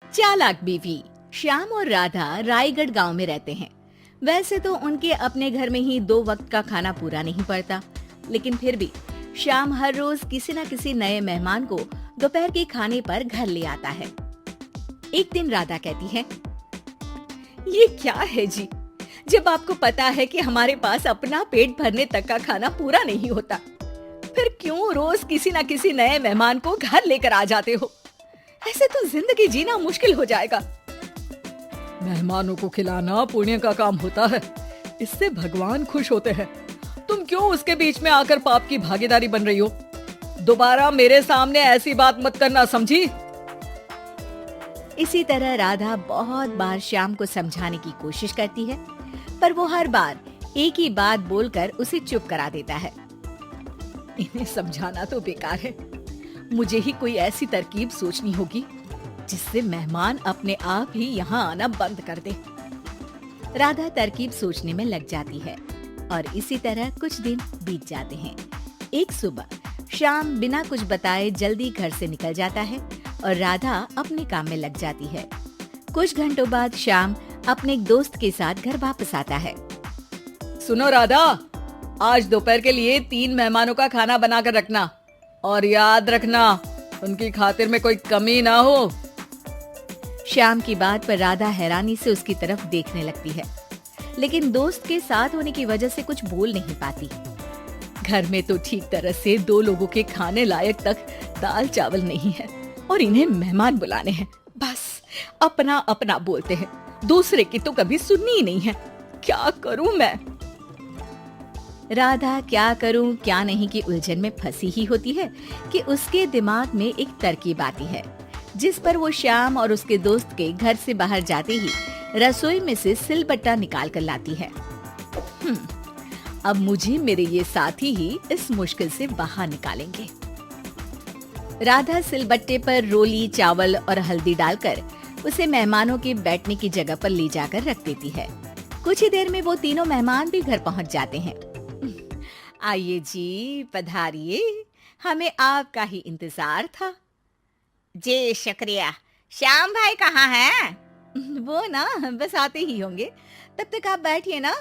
चालाक बीवी। श्याम और राधा रायगढ़ गांव में रहते हैं। वैसे तो उनके अपने घर में ही 2 वक्त का खाना पूरा नहीं पड़ता, लेकिन फिर भी श्याम हर रोज किसी न किसी नए मेहमान को दोपहर के खाने पर घर ले आता है। एक दिन राधा कहती है, ये क्या है जी, जब आपको पता है कि हमारे पास अपना पेट भरने तक का खाना पूरा नहीं होता, फिर क्यों रोज किसी न किसी नए मेहमान को घर लेकर आ जाते हो? ऐसे तो जिंदगी जीना मुश्किल हो जाएगा। मेहमानों को खिलाना पुण्य का काम होता है, इससे भगवान खुश होते हैं। तुम क्यों उसके बीच में आकर पाप की भागीदारी बन रही हो? दोबारा मेरे सामने ऐसी बात मत करना, समझी? इसी तरह राधा बहुत बार श्याम को समझाने की कोशिश करती है, पर वो हर बार एक ही बात बोलकर उसे चुप करा देता है। इन्हें समझाना तो बेकार है, मुझे ही कोई ऐसी तरकीब सोचनी होगी जिससे मेहमान अपने आप ही यहाँ आना बंद कर दे। राधा तरकीब सोचने में लग जाती है और इसी तरह कुछ दिन बीत जाते हैं। एक सुबह श्याम बिना कुछ बताए जल्दी घर से निकल जाता है और राधा अपने काम में लग जाती है। कुछ घंटों बाद श्याम अपने एक दोस्त के साथ घर वापस आता है। सुनो राधा, आज दोपहर के लिए 3 मेहमानों का खाना बनाकर रखना, और याद रखना उनकी खातिर में कोई कमी ना हो। श्याम की बात पर राधा हैरानी से उसकी तरफ देखने लगती है, लेकिन दोस्त के साथ होने की वजह से कुछ बोल नहीं पाती। घर में तो ठीक तरह से 2 लोगों के खाने लायक तक दाल चावल नहीं है और इन्हें मेहमान बुलाने हैं। बस अपना अपना बोलते हैं, दूसरे की तो कभी सुननी ही नहीं है। क्या करूं मैं? राधा क्या करूं क्या नहीं की उलझन में फंसी ही होती है कि उसके दिमाग में एक तरकीब आती है, जिस पर वो श्याम और उसके दोस्त के घर से बाहर जाते ही रसोई में से सिलबट्टा निकाल कर लाती है। अब मुझे मेरे ये साथी ही इस मुश्किल से बाहर निकालेंगे। राधा सिलबट्टे पर रोली, चावल और हल्दी डालकर उसे मेहमानों के बैठने की जगह पर ले जाकर रख देती है। कुछ ही देर में वो तीनों मेहमान भी घर पहुंच जाते हैं। आइए जी, पधारिए, हमें आपका ही इंतजार था। जी शुक्रिया। श्याम भाई कहाँ हैं? वो ना बस आते ही होंगे, तब तक आप बैठिए ना।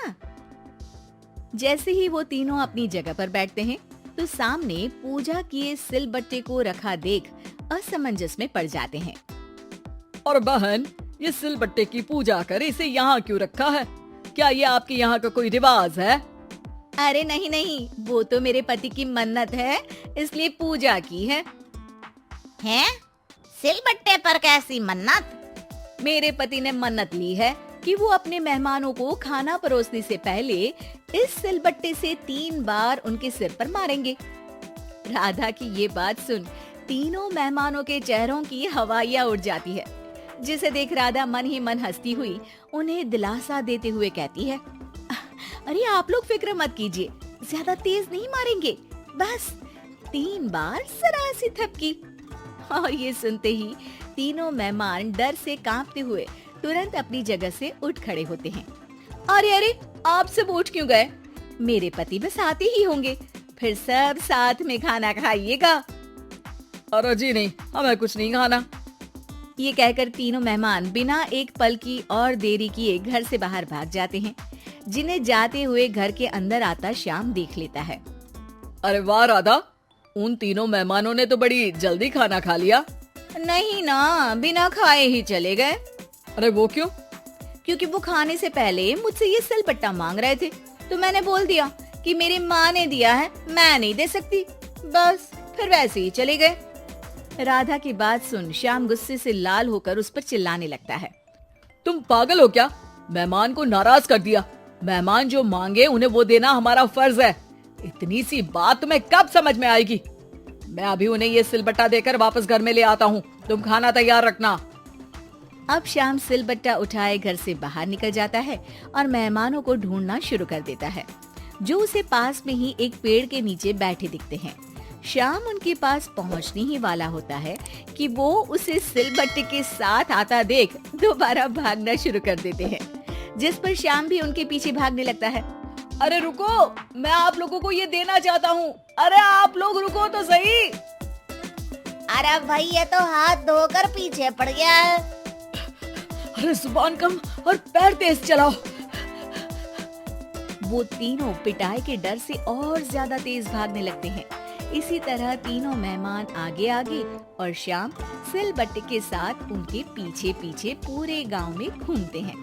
जैसे ही वो तीनों अपनी जगह पर बैठते हैं तो सामने पूजा किए सिलबट्टे को रखा देख असमंजस में पड़ जाते हैं। और बहन, ये सिलबट्टे की पूजा कर इसे यहाँ क्यों रखा है? क्या ये आपके यहाँ का कोई रिवाज है? अरे नहीं नहीं, वो तो मेरे पति की मन्नत है, इसलिए पूजा की है। हैं? सिलबट्टे पर कैसी मन्नत? मेरे पति ने मन्नत ली है कि वो अपने मेहमानों को खाना परोसने से पहले इस सिलबट्टे से 3 बार उनके सिर पर मारेंगे। राधा की ये बात सुन तीनों मेहमानों के चेहरों की हवाइयाँ उड़ जाती है, जिसे देख राधा मन ही मन हंसती हुई उन्हें दिलासा देते हुए कहती है, अरे आप लोग फिक्र मत कीजिए, ज्यादा तेज नहीं मारेंगे, बस 3 बार जरा सी थपकी। और ये सुनते ही तीनों मेहमान डर से कांपते हुए तुरंत अपनी जगह से उठ खड़े होते हैं। अरे अरे, आप सब उठ क्यों गए? मेरे पति बस आते ही होंगे, फिर सब साथ में खाना खाइएगा। अरे जी नहीं, हमें कुछ नहीं खाना। ये कहकर तीनों मेहमान बिना एक पल की और देरी किए घर से बाहर भाग जाते हैं, जिन्हें जाते हुए घर के अंदर आता श्याम देख लेता है। अरे वाह राधा, उन तीनों मेहमानों ने तो बड़ी जल्दी खाना खा लिया। नहीं ना, बिना खाए ही चले गए। अरे वो क्यों? क्योंकि वो खाने से पहले मुझसे ये सिलबट्टा मांग रहे थे, तो मैंने बोल दिया कि मेरी माँ ने दिया है, मैं नहीं दे सकती। बस फिर वैसे ही चले गए। राधा की बात सुन श्याम गुस्से से लाल होकर उस पर चिल्लाने लगता है। तुम पागल हो क्या? मेहमान को नाराज कर दिया। मेहमान जो मांगे उन्हें वो देना हमारा फर्ज है। इतनी सी बात तुम्हें कब समझ में आएगी? मैं अभी उन्हें ये सिलबट्टा देकर वापस घर में ले आता हूँ, तुम खाना तैयार रखना। अब श्याम सिलबट्टा उठाए घर से बाहर निकल जाता है और मेहमानों को ढूंढना शुरू कर देता है, जो उसे पास में ही एक पेड़ के नीचे बैठे दिखते हैं। श्याम उनके पास पहुंचने ही वाला होता है कि वो उसे सिलबट्टे के साथ आता देख दोबारा भागना शुरू कर देते हैं, जिस पर श्याम भी उनके पीछे भागने लगता है। अरे रुको, मैं आप लोगों को ये देना चाहता हूँ। अरे आप लोग रुको तो सही। अरे भाई, ये तो हाथ धोकर पीछे पड़ गया है। अरे जुबान कम और पैर तेज चलाओ। वो तीनों पिटाई के डर से और ज्यादा तेज भागने लगते हैं। इसी तरह तीनों मेहमान आगे आगे और श्याम सिलबट्टे के साथ उनके पीछे पीछे पूरे गांव में घूमते हैं,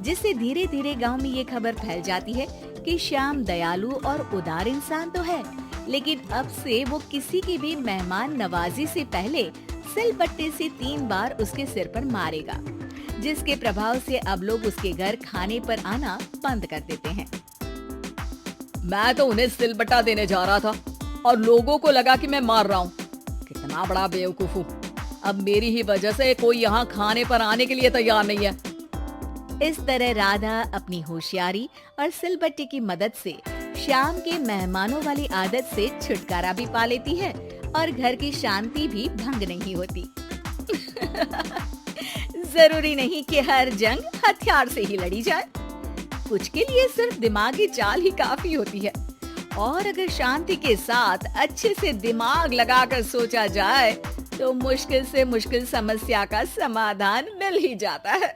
जिससे धीरे धीरे गांव में ये खबर फैल जाती है कि श्याम दयालु और उदार इंसान तो है, लेकिन अब से वो किसी की भी मेहमान नवाजी से पहले सिलबट्टे से 3 बार उसके सिर पर मारेगा, जिसके प्रभाव से अब लोग उसके घर खाने पर आना बंद कर देते हैं। मैं तो उन्हें सिलबट्टा देने जा रहा था और लोगों को लगा कि मैं मार रहा हूँ। कितना बड़ा बेवकूफ हूँ। अब मेरी ही वजह से कोई यहाँ खाने पर आने के लिए तैयार नहीं है। इस तरह राधा अपनी होशियारी और सिलबट्टे की मदद से श्याम के मेहमानों वाली आदत से छुटकारा भी पा लेती है और घर की शांति भी भंग नहीं होती। जरूरी नहीं कि हर जंग हथियार से ही लड़ी जाए, कुछ के लिए सिर्फ दिमागी चाल ही काफी होती है। और अगर शांति के साथ अच्छे से दिमाग लगाकर सोचा जाए तो मुश्किल से मुश्किल समस्या का समाधान मिल ही जाता है।